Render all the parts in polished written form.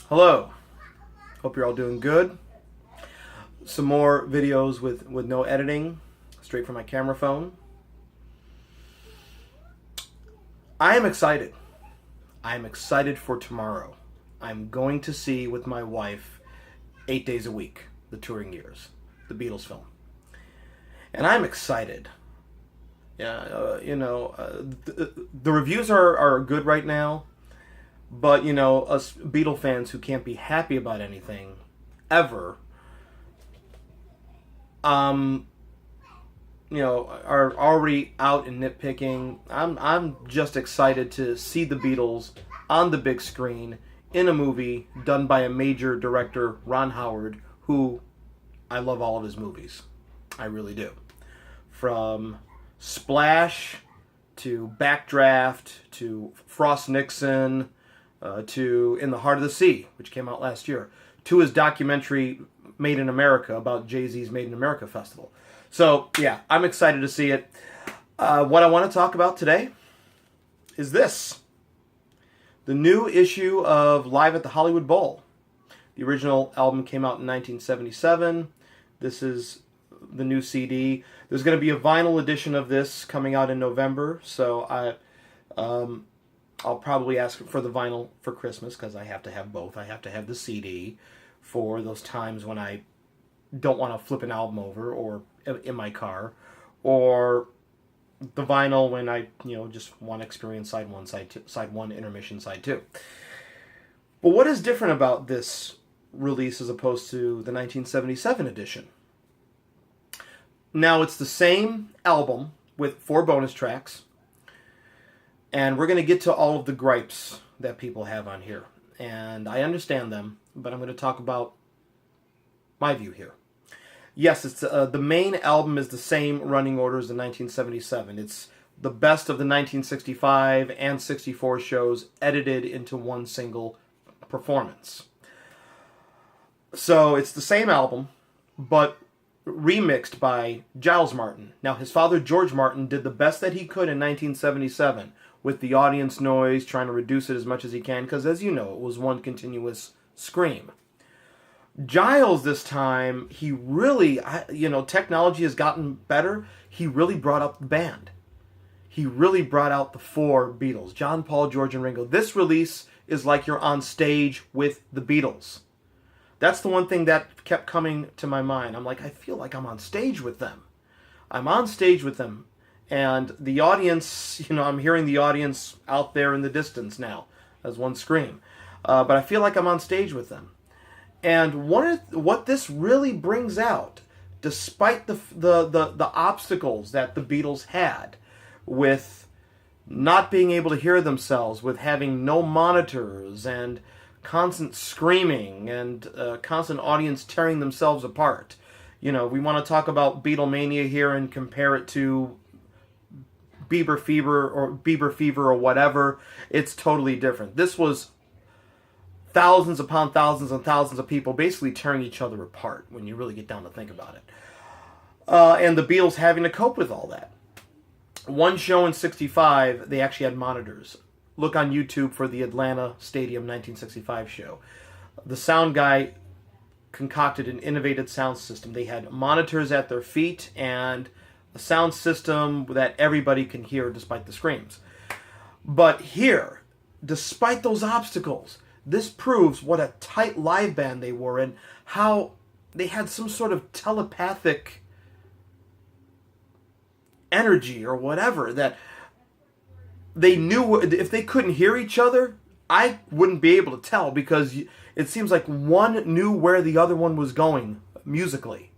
Hello, hope you're all doing good. Some more videos with no editing, straight from my camera phone. I am excited. I'm excited for tomorrow. I'm going to see with my wife 8 days a week, The Touring Years, the Beatles film. And I'm excited. Yeah, the reviews are good right now. But, us Beatle fans who can't be happy about anything, ever, are already out and nitpicking. I'm just excited to see the Beatles on the big screen in a movie done by a major director, Ron Howard, who I love all of his movies. I really do. From Splash to Backdraft to Frost Nixon, to In the Heart of the Sea, which came out last year, to his documentary Made in America about Jay-Z's Made in America festival. So, yeah, I'm excited to see it. What I want to talk about today is this. The new issue of Live at the Hollywood Bowl. The original album came out in 1977. This is the new CD. There's going to be a vinyl edition of this coming out in November, so I'll probably ask for the vinyl for Christmas because I have to have both. I have to have the CD for those times when I don't want to flip an album over or in my car, or the vinyl when I just want to experience side one, intermission, side two. But what is different about this release as opposed to the 1977 edition? Now it's the same album with 4 bonus tracks. And we're going to get to all of the gripes that people have on here. And I understand them, but I'm going to talk about my view here. Yes, it's the main album is the same running order as the 1977. It's the best of the 1965 and 64 shows edited into one single performance. So it's the same album, but remixed by Giles Martin. Now, his father, George Martin, did the best that he could in 1977 with the audience noise, trying to reduce it as much as he can, because as you know, it was one continuous scream. Giles this time, he really, technology has gotten better. He really brought up the band. He really brought out the 4 Beatles, John, Paul, George, and Ringo. This release is like you're on stage with the Beatles. That's the one thing that kept coming to my mind. I'm like, I feel like I'm on stage with them. I'm on stage with them. And the audience, I'm hearing the audience out there in the distance now as one scream. But I feel like I'm on stage with them. And what this really brings out, despite the obstacles that the Beatles had with not being able to hear themselves, with having no monitors and constant screaming and constant audience tearing themselves apart. We want to talk about Beatlemania here and compare it to Bieber Fever or whatever. It's totally different. This was thousands upon thousands and thousands of people basically tearing each other apart when you really get down to think about it. And the Beatles having to cope with all that. One show in 65, they actually had monitors. Look on YouTube for the Atlanta Stadium 1965 show. The sound guy concocted an innovative sound system. They had monitors at their feet and a sound system that everybody can hear despite the screams. But here, despite those obstacles, this proves what a tight live band they were and how they had some sort of telepathic energy or whatever, that they knew if they couldn't hear each other, I wouldn't be able to tell, because it seems like one knew where the other one was going musically.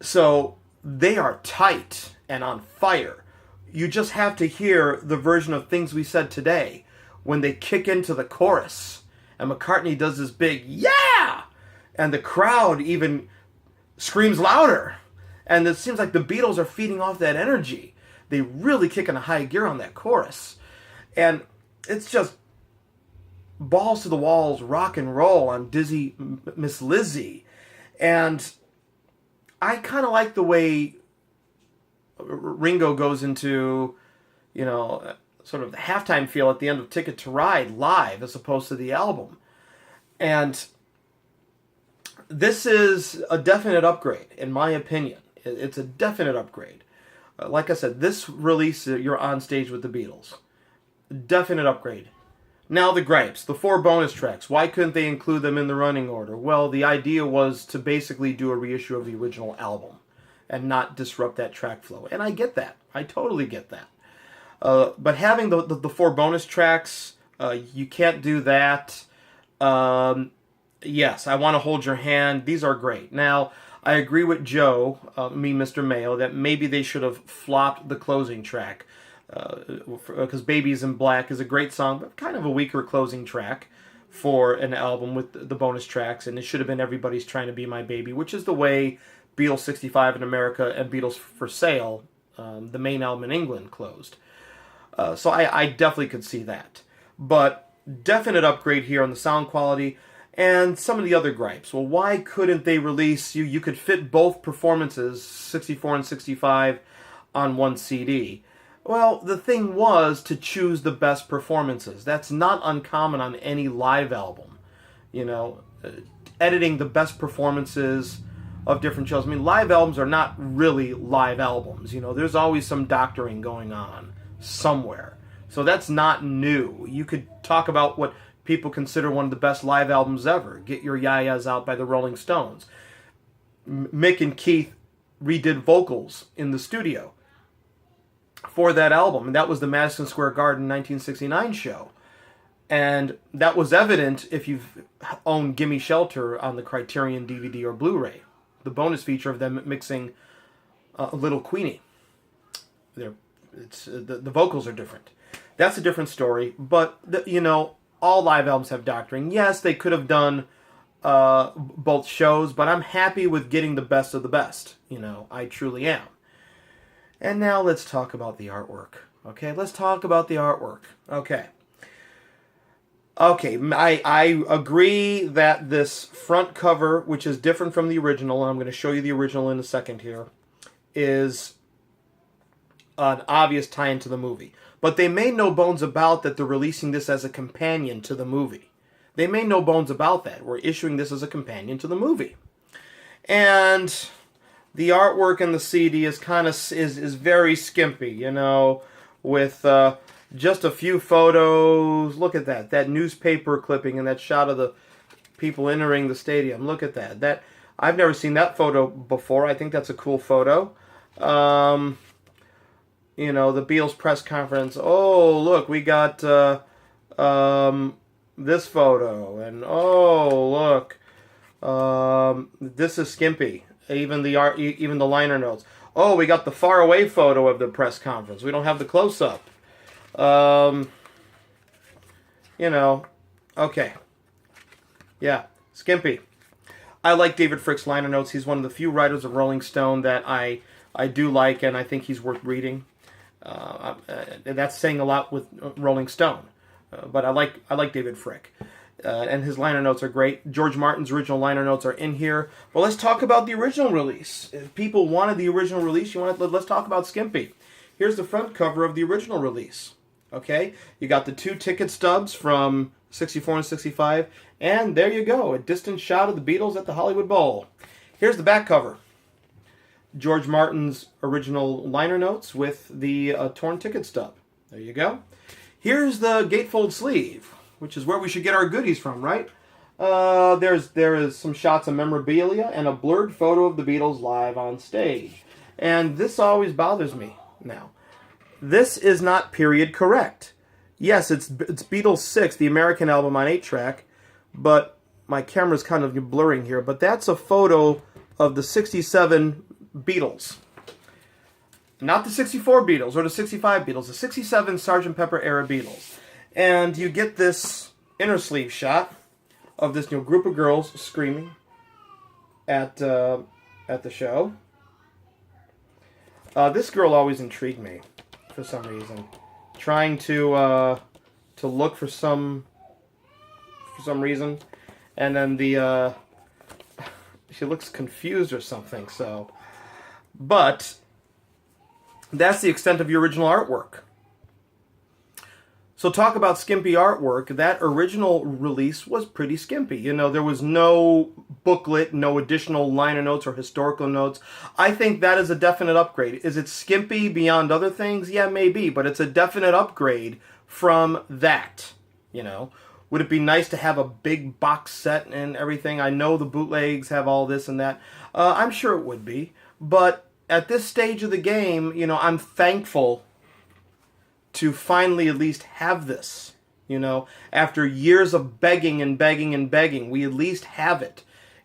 So they are tight and on fire. You just have to hear the version of Things We Said Today when they kick into the chorus and McCartney does this big yeah, and the crowd even screams louder. And it seems like the Beatles are feeding off that energy. They really kick in a high gear on that chorus. And it's just balls to the walls, rock and roll on Dizzy Miss Lizzie. And I kind of like the way Ringo goes into, sort of the halftime feel at the end of Ticket to Ride live as opposed to the album. And this is a definite upgrade, in my opinion. It's a definite upgrade. Like I said, this release, you're on stage with the Beatles. Definite upgrade. Now the gripes, the 4 bonus tracks. Why couldn't they include them in the running order? Well, the idea was to basically do a reissue of the original album and not disrupt that track flow. And I get that. I totally get that. But having the 4 bonus tracks, you can't do that. Yes, I Want to Hold Your Hand. These are great. Now, I agree with Joe, Mr. Mayo, that maybe they should have flopped the closing track. Because Babies in Black is a great song, but kind of a weaker closing track for an album with the bonus tracks, and it should have been Everybody's Trying to Be My Baby, which is the way Beatles 65 in America and Beatles for Sale, the main album in England, closed. So I definitely could see that. But definite upgrade here on the sound quality and some of the other gripes. Well, why couldn't they release, you could fit both performances, 64 and 65, on one CD. Well, the thing was to choose the best performances. That's not uncommon on any live album. You know, editing the best performances of different shows. I mean, live albums are not really live albums. You know, there's always some doctoring going on somewhere. So that's not new. You could talk about what people consider one of the best live albums ever. Get Your Ya-Ya's Out by the Rolling Stones. Mick and Keith redid vocals in the studio for that album, and that was the Madison Square Garden 1969 show. And that was evident if you've owned Gimme Shelter on the Criterion DVD or Blu-ray. The bonus feature of them mixing Little Queenie. The vocals are different. That's a different story, but you know, all live albums have doctoring. Yes, they could have done both shows, but I'm happy with getting the best of the best. You know, I truly am. And now let's talk about the artwork. Okay, let's talk about the artwork. Okay, I agree that this front cover, which is different from the original, and I'm going to show you the original in a second here, is an obvious tie-in to the movie. But they made no bones about that they're releasing this as a companion to the movie. They made no bones about that. We're issuing this as a companion to the movie. And the artwork in the CD is is very skimpy, you know, with just a few photos. Look at that newspaper clipping and that shot of the people entering the stadium. Look at that. I've never seen that photo before. I think that's a cool photo. You know, the Beatles press conference. Oh, look, we got this photo, and oh, look, this is skimpy. Even the liner notes. Oh, we got the far away photo of the press conference. We don't have the close up. You know, okay, yeah, skimpy. I like David Fricke's liner notes. He's one of the few writers of Rolling Stone that I do like, and I think he's worth reading. And that's saying a lot with Rolling Stone. But I like David Fricke. And his liner notes are great. George Martin's original liner notes are in here. But let's talk about the original release. If people wanted the original release, let's talk about Skimpy. Here's the front cover of the original release. Okay? You got the 2 ticket stubs from 64 and 65. And there you go, a distant shot of the Beatles at the Hollywood Bowl. Here's the back cover. George Martin's original liner notes with the torn ticket stub. There you go. Here's the gatefold sleeve, which is where we should get our goodies from, right? There is some shots of memorabilia and a blurred photo of the Beatles live on stage. And this always bothers me now. This is not period correct. Yes, it's Beatles 6, the American album on 8-track, but my camera's kind of blurring here, but that's a photo of the 67 Beatles. Not the 64 Beatles or the 65 Beatles, the 67 Sgt. Pepper era Beatles. And you get this inner sleeve shot of this group of girls screaming at the show. This girl always intrigued me for some reason. Trying to look for some reason, and then she looks confused or something. So, but that's the extent of the original artwork. So talk about skimpy artwork. That original release was pretty skimpy. You know, there was no booklet, no additional liner notes or historical notes. I think that is a definite upgrade. Is it skimpy beyond other things? Yeah, maybe, but it's a definite upgrade from that, you know. Would it be nice to have a big box set and everything? I know the bootlegs have all this and that. I'm sure it would be. But at this stage of the game, you know, I'm thankful to finally at least have this. You know, after years of begging and begging and begging, we at least have it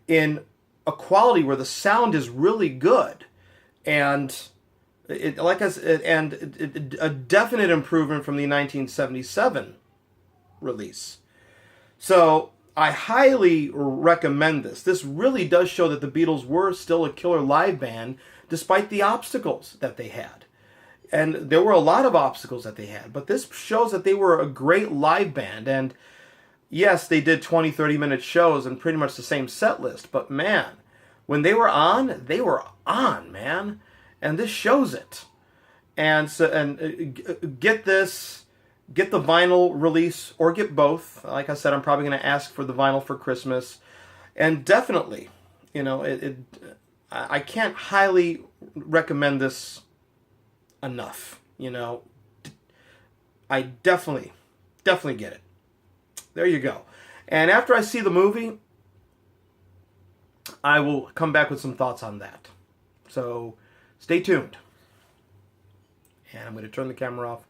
in a quality where the sound is really good, and a definite improvement from the 1977 release. So I highly recommend this. This really does show that the Beatles were still a killer live band despite the obstacles that they had. And there were a lot of obstacles that they had, but this shows that they were a great live band. And yes, they did 20, 30-minute shows and pretty much the same set list, but man, when they were on, man. And this shows it. And so, get this, get the vinyl release or get both. Like I said, I'm probably going to ask for the vinyl for Christmas. And definitely, you know, I can't highly recommend this enough. You know, I definitely get it. There you go. And after I see the movie, I will come back with some thoughts on that. So stay tuned. And I'm going to turn the camera off